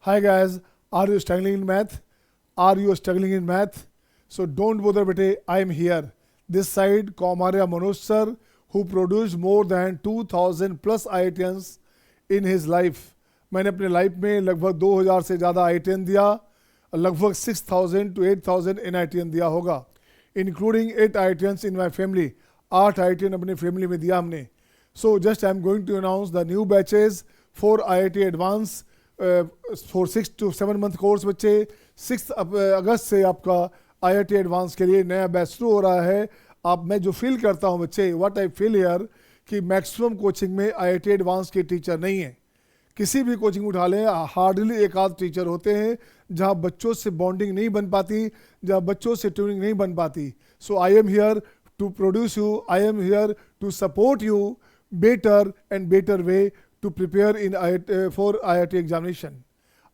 Hi guys, are you struggling in math? Are you struggling in math? So don't bother bete, I am here. This side Kaumarya Manoj sir who produced more than 2000 plus IITians in his life. मैंने अपने life में लगभग 2000 से ज़्यादा IITian दिया, लगभग 6000 to 8000 NITian दिया होगा, including 8 IITians in my family. 8 IITian अपने फैमिली में दिया हमने. So just I am going to announce the new batches for IIT Advance for 6 to 7 month course बच्चे 6 अगस्त से आपका IIT एडवांस के लिए नया बैच शुरू हो रहा है. आप मैं जो फील करता हूँ बच्चे, व्हाट आई फील हियर कि मैक्सिमम कोचिंग में IIT एडवांस के टीचर नहीं है. किसी भी कोचिंग उठा लें, हार्डली एक आध टीचर होते हैं जहाँ बच्चों से बॉन्डिंग नहीं बन पाती, जहाँ बच्चों से ट्यूनिंग नहीं बन पाती. So I am here to produce you, I am here to support you better and better way to prepare in for IIT examination.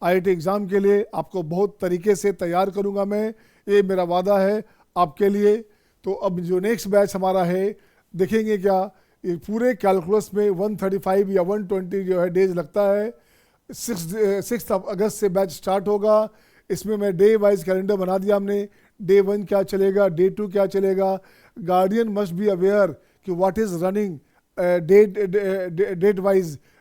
IIT exam के लिए आपको बहुत तरीके से तैयार करूंगा मैं, ये मेरा वादा है आपके लिए. तो अब जो नेक्स्ट बैच हमारा है, देखेंगे क्या ये पूरे कैलकुलस में 135 या 120 जो है डेज लगता है. 6 अगस्त से बैच स्टार्ट होगा. इसमें मैं डे वाइज कैलेंडर बना दिया हमने. डे 1 क्या चलेगा, डे 2 क्या चलेगा. गार्डियन मस्ट बी अवेयर कि what is running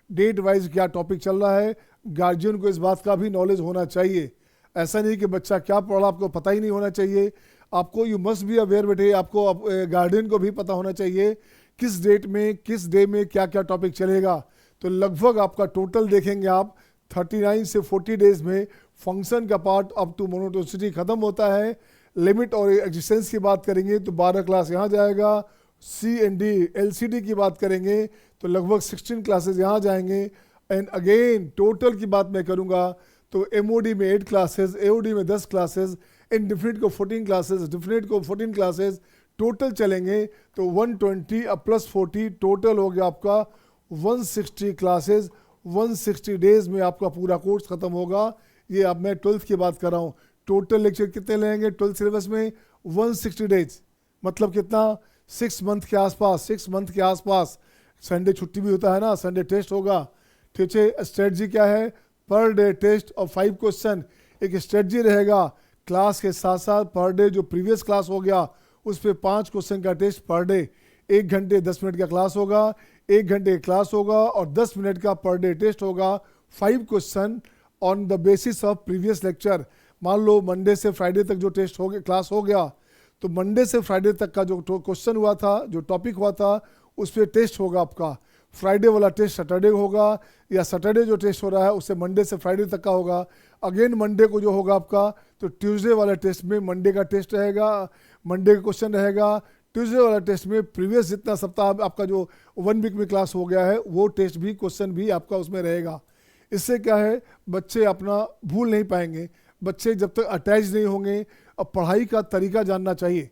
date wise क्या टॉपिक चल रहा है. गार्जियन को इस बात का भी नॉलेज होना चाहिए. ऐसा नहीं कि बच्चा क्या पढ़ रहा आपको पता ही नहीं होना चाहिए. आपको यू मस्ट बी अवेयर बेटे, आपको गार्डियन को भी पता होना चाहिए किस डेट में किस डे में क्या क्या टॉपिक चलेगा. तो लगभग आपका टोटल देखेंगे आप 39 से 40 डेज में फंक्शन का पार्ट अप टू मोनोटोनिसिटी ख़त्म होता है. लिमिट और एग्जिस्टेंस की बात करेंगे तो 12 क्लास यहाँ जाएगा. C&D LCD की बात करेंगे तो लगभग 16 क्लासेस यहाँ जाएंगे. एंड अगेन टोटल की बात मैं करूँगा तो MOD में 8 क्लासेस, AOD में 10 क्लासेस, इनडिफिनिट को 14 क्लासेस, डिफिनिट को 14 क्लासेस टोटल चलेंगे. तो 120 प्लस 40 टोटल हो गया आपका 160 क्लासेस. 160 डेज में आपका पूरा कोर्स ख़त्म होगा. ये अब मैं 12th की बात कर रहा हूँ. टोटल लेक्चर कितने लेंगे 12th सिलेबस में? 160 डेज मतलब कितना, 6 मंथ के आसपास. 6 मंथ के आसपास. संडे छुट्टी भी होता है ना, संडे टेस्ट होगा. ठीक है. स्ट्रेटजी क्या है? पर डे टेस्ट और 5 क्वेश्चन. एक स्ट्रेटजी रहेगा क्लास के साथ साथ पर डे जो प्रीवियस क्लास हो गया उस पर 5 क्वेश्चन का टेस्ट पर डे. 1 घंटे 10 मिनट का क्लास होगा, 1 घंटे क्लास होगा और 10 मिनट का पर डे टेस्ट होगा. 5 question on the basis of previous lecture. मान लो मंडे से फ्राइडे तक जो टेस्ट हो गया, क्लास हो गया, तो मंडे से फ्राइडे तक का जो क्वेश्चन हुआ था, जो टॉपिक हुआ था, उस पर टेस्ट होगा आपका. फ्राइडे वाला टेस्ट सैटरडे होगा या सैटरडे जो टेस्ट हो रहा है उससे मंडे से फ्राइडे तक का होगा. अगेन मंडे को जो होगा आपका तो ट्यूसडे वाला टेस्ट में मंडे का टेस्ट रहेगा, मंडे का क्वेश्चन रहेगा. ट्यूसडे वाला टेस्ट में प्रीवियस जितना सप्ताह आपका जो 1 वीक में क्लास हो गया है वो टेस्ट भी, क्वेश्चन भी आपका उसमें रहेगा. इससे क्या है, बच्चे अपना भूल नहीं पाएंगे. बच्चे जब तक अटैच नहीं होंगे, अब पढ़ाई का तरीका जानना चाहिए.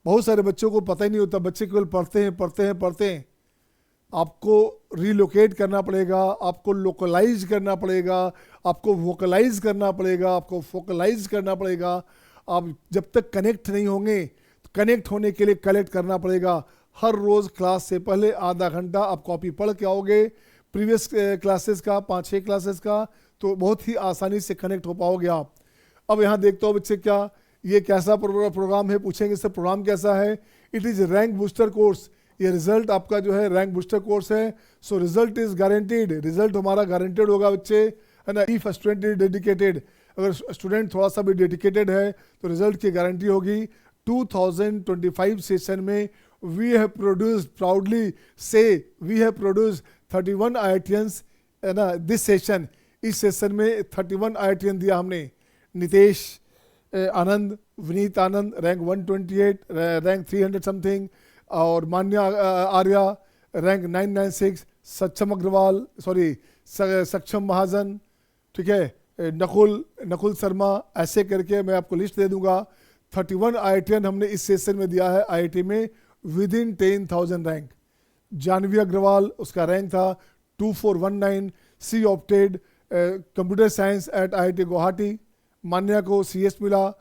बहुत सारे बच्चों को पता ही नहीं होता, बच्चे केवल पढ़ते हैं. आपको रीलोकेट करना पड़ेगा, आपको लोकलाइज करना पड़ेगा, आपको वोकलाइज करना पड़ेगा, आपको फोकलाइज करना पड़ेगा. आप जब तक कनेक्ट नहीं होंगे, कनेक्ट होने के लिए कलेक्ट करना पड़ेगा. हर रोज़ क्लास से पहले आधा घंटा आप कॉपी पढ़ के आओगे प्रीवियस क्लासेस का, 5-6 क्लासेस का, तो बहुत ही आसानी से कनेक्ट हो पाओगे आप. अब यहाँ देखते हो बच्चे क्या ये कैसा प्रोग्राम है, पूछेंगे सर प्रोग्राम कैसा है. It is rank booster course. ये रिजल्ट आपका जो है रैंक बूस्टर कोर्स है. So result is guaranteed. Result हमारा गारंटेड होगा बच्चे, है ना. इफ स्टूडेंट इज डेडिकेटेड, अगर स्टूडेंट थोड़ा सा भी डेडिकेटेड है तो रिजल्ट की गारंटी होगी. 2025 सेशन में वी हैव प्रोड्यूस्ड, प्राउडली से वी हैव प्रोड्यूस्ड 31 IITians, है ना. दिस सेशन, इस सेशन में 31 IITian दिया हमने. नितेश आनंद, विनीत आनंद रैंक 128, रैंक 300 समथिंग, और मान्या आर्या रैंक 996, सक्षम महाजन, ठीक है, नकुल शर्मा, ऐसे करके मैं आपको लिस्ट दे दूंगा. 31 IITian हमने इस सेशन में दिया है IIT में with in 10,000 rank. Janvi Agarwal, उसका रैंक था 2419. She opted computer science at IIT Guwahati. Manya को CS मिला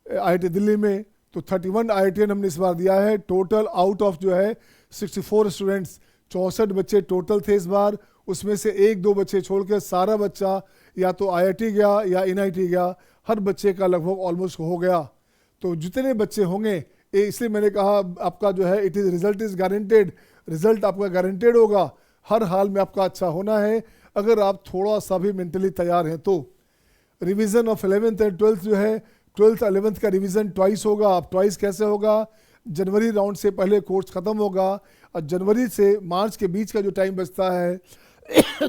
IIT दिल्ली में. तो 31 IITian हमने इस बार दिया है. टोटल आउट ऑफ जो है 64 स्टूडेंट्स, 64 बच्चे टोटल थे इस बार. उसमें से 1-2 बच्चे छोड़कर सारा बच्चा या तो IIT गया या NIT गया, हर बच्चे का लगभग ऑलमोस्ट हो गया। तो जितने बच्चे होंगे, इसलिए मैंने कहा आपका जो है it is result is guaranteed, result आपका गारंटेड होगा, हर हाल में आपका अच्छा होना है अगर आप थोड़ा सा भी मेंटली तैयार हैं तो। Revision of 11th and 12th जो है, 12th 11th का रिवीजन ट्वाइस होगा। अब ट्वाइस कैसे होगा? जनवरी राउंड से पहले कोर्स ख़त्म होगा और जनवरी से मार्च के बीच का जो टाइम बचता है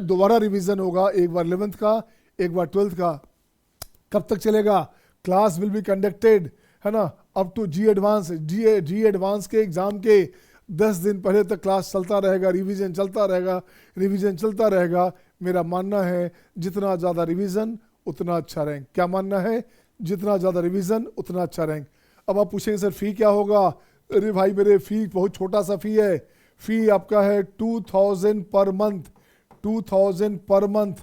दोबारा रिवीजन होगा, एक बार 11th का, एक बार 12th का। कब तक चलेगा? क्लास विल बी कंडक्टेड, है ना, up to JEE advance. JEE advance के एग्ज़ाम के 10 दिन पहले तक क्लास चलता रहेगा, रिवीजन चलता रहेगा, रिवीजन चलता रहेगा। मेरा मानना है जितना ज़्यादा रिवीजन उतना अच्छा रैंक। क्या मानना है? जितना ज़्यादा रिवीजन उतना अच्छा रैंक। अब आप पूछेंगे सर फ़ी क्या होगा? अरे भाई मेरे फ़ी बहुत छोटा सा फ़ी है। फ़ी आपका है 2000 पर मंथ, 2000 पर मंथ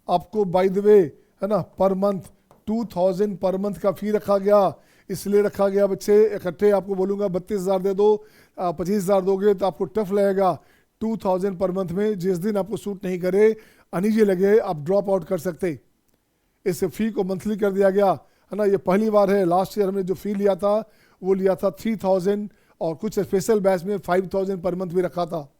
आपको, बाय द वे, है ना, पर मंथ 2000 पर मंथ का फ़ी रखा गया। इसलिए रखा गया बच्चे, इकट्ठे आपको बोलूँगा 32,000 दे दो, 25,000 दोगे तो आपको टफ लगेगा। 2000 पर मंथ में जिस दिन आपको सूट नहीं करे, अनिजी लगे, आप ड्रॉप आउट कर सकते। इस फ़ी को मंथली कर दिया गया, है ना। ये पहली बार है। लास्ट ईयर हमने जो फ़ी लिया था वो लिया था 3000 और कुछ स्पेशल बैच में 5000 पर मंथ भी रखा था।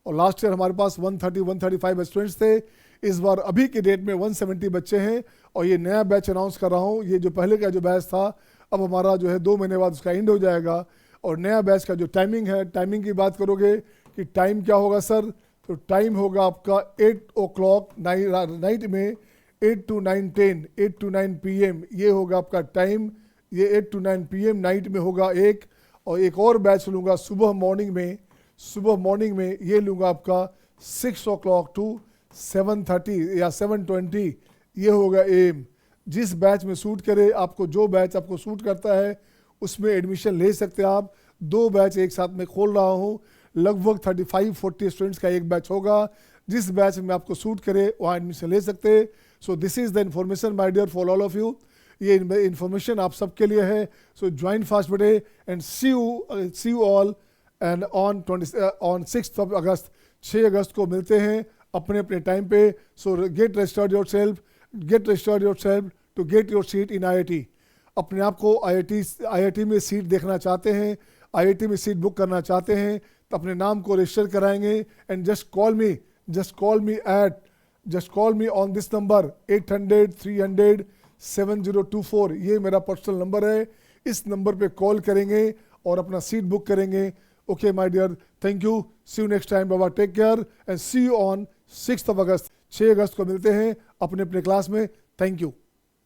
और लास्ट ईयर हमारे पास 135 स्टूडेंट्स थे। इस बार अभी के डेट में 170 बच्चे हैं और ये नया बैच अनाउंस कर रहा हूँ। ये जो पहले का जो बैच था, अब हमारा जो है 2 महीने बाद उसका एंड हो जाएगा। और नया बैच का जो टाइमिंग है, टाइमिंग की बात करोगे कि टाइम क्या होगा सर, तो टाइम होगा आपका 8 o'clock नाइट में, 8 to 9 10, 8 to 9 PM ये होगा आपका टाइम। ये 8 to 9 PM नाइट में होगा एक। और एक और बैच लूँगा सुबह मॉर्निंग में, ये लूँगा आपका 6 o'clock to 7:30 या 7:20, ये होगा एम। जिस बैच में सूट करे आपको, जो बैच आपको सूट करता है उसमें एडमिशन ले सकते हैं आप। 2 बैच एक साथ में खोल रहा हूँ, लगभग 35-40 स्टूडेंट्स का एक बैच होगा। जिस बैच में आपको सूट करे वहाँ एडमिशन ले सकते हैं। So this is the information my dear for all of you. ये इन्फॉर्मेशन आप सबके लिए है। So join fast batch and see you all and on 6 August, 6 अगस्त को मिलते हैं अपने अपने टाइम पे। So get registered yourself to get your seat in IIT। अपने आप को IIT में सीट देखना चाहते हैं, IIT में सीट बुक करना चाहते हैं, तो अपने नाम को रजिस्टर कराएंगे and just call me on this number 800-300-7024। ये मेरा पर्सनल नंबर है। इस नंबर पे कॉल करेंगे और अपना सीट बुक करेंगे। Okay my dear, thank you, see you next time, बाबा, take care and see you on 6 August. 6 अगस्त को मिलते हैं अपने अपने क्लास में। Thank you.